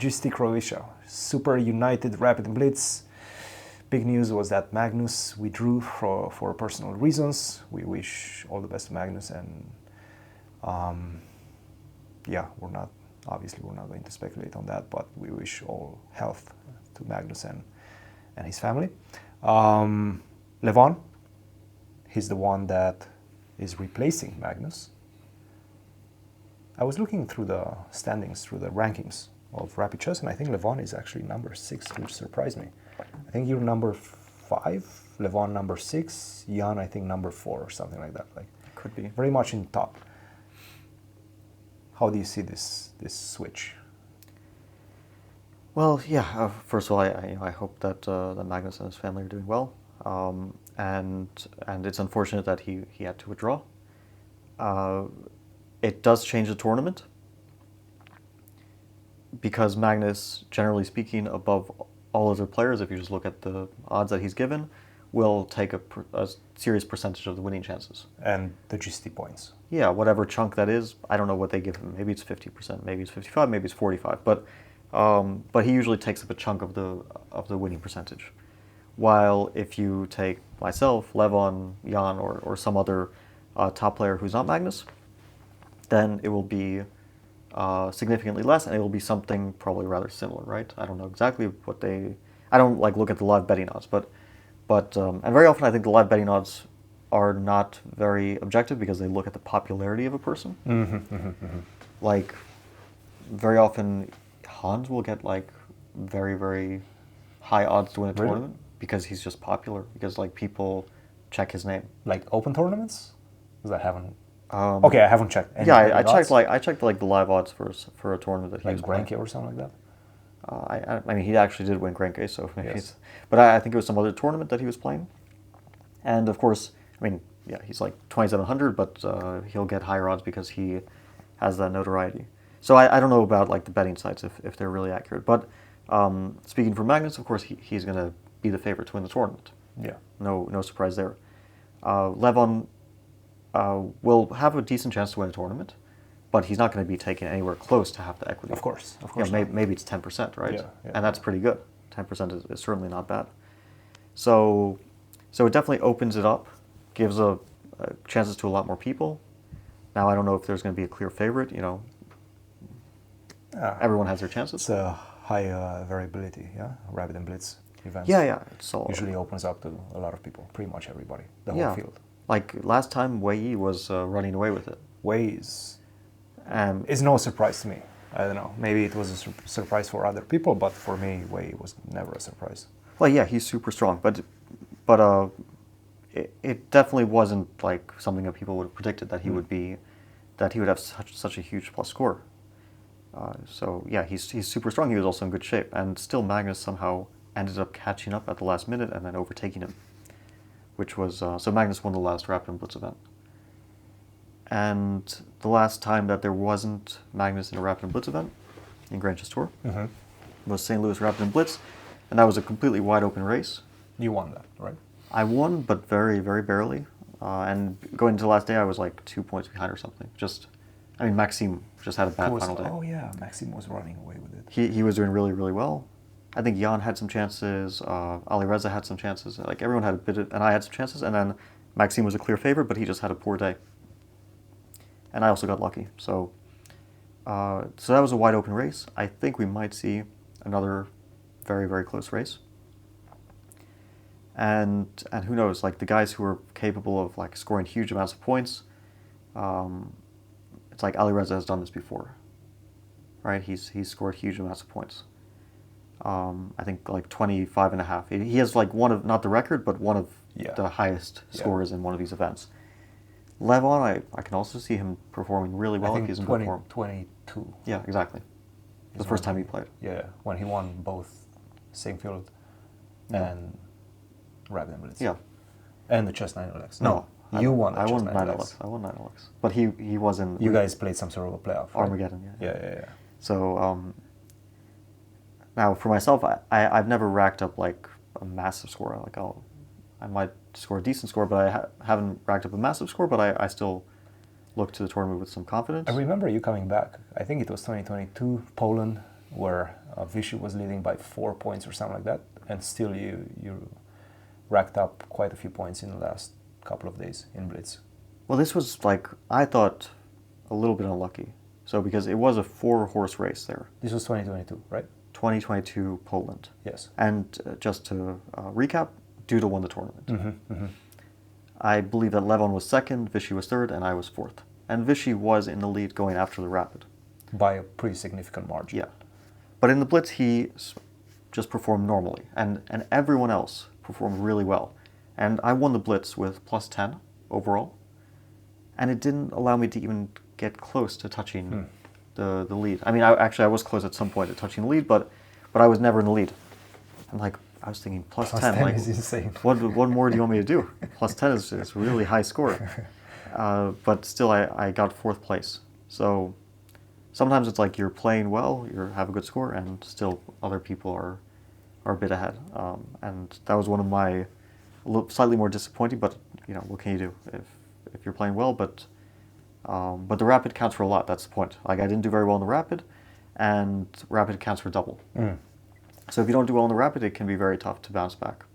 GST Croatia, Super United Rapid Blitz. Big news was that Magnus withdrew for personal reasons. We wish all the best to Magnus, and yeah, we're not going to speculate on that, but we wish all health to Magnus and his family. Levon, he's the one that is replacing Magnus. I was looking through the standings, through the rankings of Rapid Chess, and I think Levon is actually number 6, which surprised me. I think you're number 5, Levon number 6, Jan I think number 4 or something like that. Like, could be very much in top. How do you see this switch? Well, yeah. First of all, I hope that that Magnus and his family are doing well, and it's unfortunate that he had to withdraw. It does change the tournament because Magnus, generally speaking, above all other players, if you just look at the odds that he's given, will take a serious percentage of the winning chances. And the GST points. Yeah, whatever chunk that is. I don't know what they give him. Maybe it's 50%, maybe it's 55%, maybe it's 45%. But he usually takes up a chunk of the winning percentage. While if you take myself, Levon, Jan, or some other top player who's not Magnus, then it will be significantly less, and it will be something probably rather similar, right? I don't know exactly what they... I don't look at the live betting odds, but and very often I think the live betting odds are not very objective because they look at the popularity of a person. Like, very often Hans will get very, very high odds to win a tournament because he's just popular, because people check his name. Like open tournaments? Because I haven't... okay, I haven't checked. Yeah, I checked the live odds for a tournament that he was playing. Grenke or something like that. I mean, he actually did win Grenke, so maybe yes. But I think it was some other tournament that he was playing, and of course, I mean, yeah, he's 2,700, but he'll get higher odds because he has that notoriety. So I don't know about the betting sites if they're really accurate, but speaking for Magnus, of course, he's going to be the favorite to win the tournament. Yeah, no surprise there. Levon will have a decent chance to win a tournament, but he's not going to be taken anywhere close to half the equity. Of course. Maybe it's 10%, right? Yeah. And that's pretty good. 10% is certainly not bad. So it definitely opens it up, gives chances to a lot more people. Now, I don't know if there's going to be a clear favorite. Everyone has their chances. It's a high variability, yeah? Rapid and Blitz events. Yeah. It's all usually opens up to a lot of people, pretty much everybody, the whole field. Like last time, Wei was running away with it. Wei is no surprise to me. I don't know. Maybe it was a surprise for other people, but for me, Wei was never a surprise. Well, yeah, he's super strong, but it definitely wasn't something that people would have predicted that he would have such a huge plus score. So yeah, he's super strong. He was also in good shape, and still Magnus somehow ended up catching up at the last minute and then overtaking him, which was so Magnus won the last Rapid and Blitz event. And the last time that there wasn't Magnus in a Rapid and Blitz event in Grand Chess Tour was St. Louis Rapid and Blitz, and that was a completely wide open race. You won that, right? I won, but very, very barely. And going into the last day, I was 2 points behind or something. Maxime just had a bad final day. Oh yeah, Maxime was running away with it. He was doing really, really well. I think Jan had some chances. Ali Reza had some chances. Everyone had a bit, and I had some chances. And then Maxime was a clear favorite, but he just had a poor day. And I also got lucky. So that was a wide open race. I think we might see another very, very close race. And who knows? The guys who are capable of scoring huge amounts of points. It's Ali Reza has done this before, right? He's scored huge amounts of points. I think 25.5. He has one of, not the record, but one of the highest scores in one of these events. Levon, I can also see him performing really well if he's in good form. 22. Yeah, exactly. The first time he played. Yeah, when he won both same field and Rapid and Blitz. Yeah. And the Chess 9LX. No, you won the Chess 9LX. I won 9LX. But he was in... You guys played some sort of a playoff, right? Armageddon, yeah. Yeah. So, now for myself, I've never racked up a massive score. I might score a decent score, but I haven't racked up a massive score, but I still look to the tournament with some confidence. I remember you coming back. I think it was 2022, Poland. where Vichy was leading by 4 points or something like that, and still you racked up quite a few points in the last couple of days in Blitz. Well, this was like, I thought, a little bit unlucky. So because it was a 4-horse race there. This was 2022, right? 2022 Poland. Yes. And just to recap, Duda won the tournament. Mm-hmm, mm-hmm. I believe that Levon was second, Vichy was third, and I was fourth. And Vichy was in the lead going after the Rapid. By a pretty significant margin. Yeah. But in the Blitz, he just performed normally. And everyone else performed really well. And I won the Blitz with plus 10 overall. And it didn't allow me to even get close to touching the lead. I mean, I was close at some point to touching the lead, but I was never in the lead. And like, I was thinking, plus 10 like, is insane. What more do you want me to do? Plus 10 is a really high score. But still, I got fourth place. So sometimes it's like you're playing well, you have a good score, and still other people are a bit ahead. And that was one of my slightly more disappointing, but what can you do if you're playing well? But the Rapid counts for a lot. That's the point. Like, I didn't do very well in the Rapid, and Rapid counts for double. So if you don't do well in the Rapid, it can be very tough to bounce back.